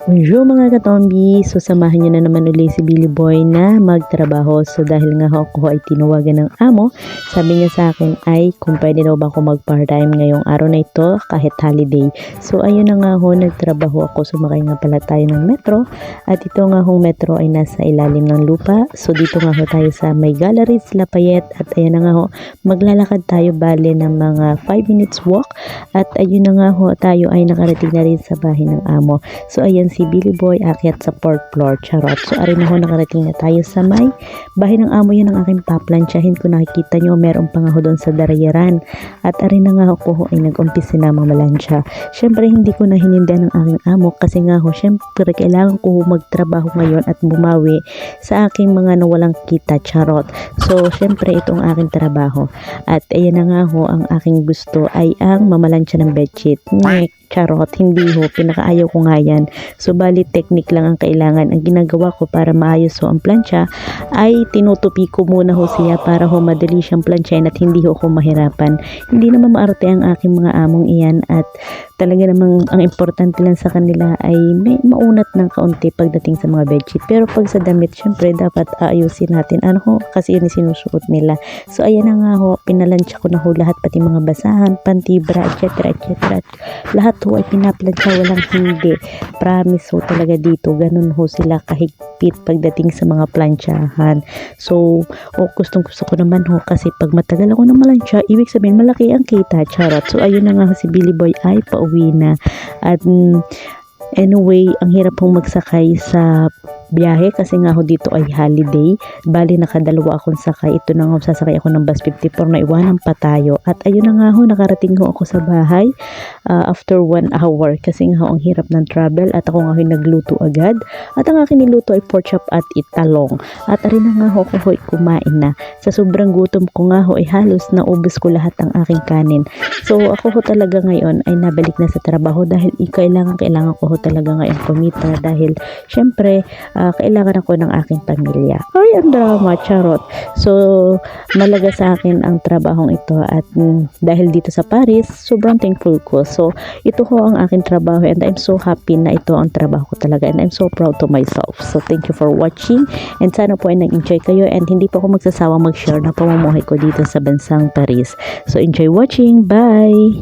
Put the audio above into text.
Bonjour mga katombi! So samahan nyo na naman ulit si Billy Boy na magtrabaho. So dahil nga ako ay tinuwagan ng amo, sabi niya sa akin ay kung pwede daw ba ako mag part-time ngayong araw na ito kahit holiday. So ayun na nga ho, nagtrabaho ako. Sumakay nga pala tayo ng metro at ito nga hong metro ay nasa ilalim ng lupa. So dito nga ho tayo sa may Galleries Lafayette at ayun na nga ho, maglalakad tayo bale ng mga 5 minutes walk at ayun na nga ho, tayo ay nakarating na rin sa bahay ng amo. So ayan si Billy Boy akyat sa 4th floor, charot. So arin ako, nakarating na tayo sa may bahay ng amo. Yun ang aking paplansyahin. Kung nakikita nyo, meron pa nga ho doon sa darayaran. At arin na nga ako ay nag-umpisa na mamalansya. Syempre hindi ko na hinindihan ng aking amo kasi nga ho, syempre kailangan ko magtrabaho ngayon at bumawi sa aking mga nawalang kita, charot. So syempre itong aking trabaho. At ayan na nga ho, ang aking gusto ay ang mamalansya ng bedsheet. Charot, hindi ho, pinakaayaw ko nga yan. So bali technique lang ang kailangan. Ang ginagawa ko para maayos ho ang plancha ay tinutupi ko muna ho siya para ho madali siyang planchain at hindi ho ako mahirapan. Hindi naman maarte ang aking mga among iyan at talaga namang ang importante lang sa kanila ay may maunat ng kaunti pagdating sa mga bedsheet. Pero pag sa damit, syempre dapat aayusin natin. Ano ho, kasi yun sinusuot nila. So ayan na nga ho, pinalansya ko na ho lahat, pati mga basahan, pantibra, etc. etc. Lahat ho ay pinaplansya, walang hindi. Promise ho talaga dito, ganun ho sila kahigpit pagdating sa mga plansyahan. So, gustong gusto ko naman ho kasi pag matagal ako na malansya, ibig sabihin malaki ang kita, charot. So, ayun na nga ho, si Billy Boy ay pauwi na. At anyway, ang hirap hong magsakay sa biyahe kasi nga ho dito ay holiday. Bali nakadalawa akong sakay. Ito na nga, sasakay ako ng bus 54 na iwanan pa tayo. At ayun na nga ho, nakarating ho ako sa bahay after 1 hour kasi nga ho ang hirap ng travel at ako nga ho nagluto agad. At ang aking niluto ay pork chop at italong. At arin na nga ho, ako ho kumain na. Sa sobrang gutom ko nga ho ay halos naubos ko lahat ang aking kanin. So ako ho talaga ngayon ay nabalik na sa trabaho dahil kailangan ko ho talaga ngayon kumita dahil syempre kailangan ako ng aking pamilya. Ay, ang drama, charot. So, malaga sa akin ang trabahong ito at dahil dito sa Paris, sobrang thankful ko. So, ito ho ang aking trabaho and I'm so happy na ito ang trabaho ko talaga and I'm so proud to myself. So, thank you for watching and sana po ay nag-enjoy kayo and hindi po ako magsasawang mag-share na pamumuhay ko dito sa bansang Paris. So, enjoy watching. Bye!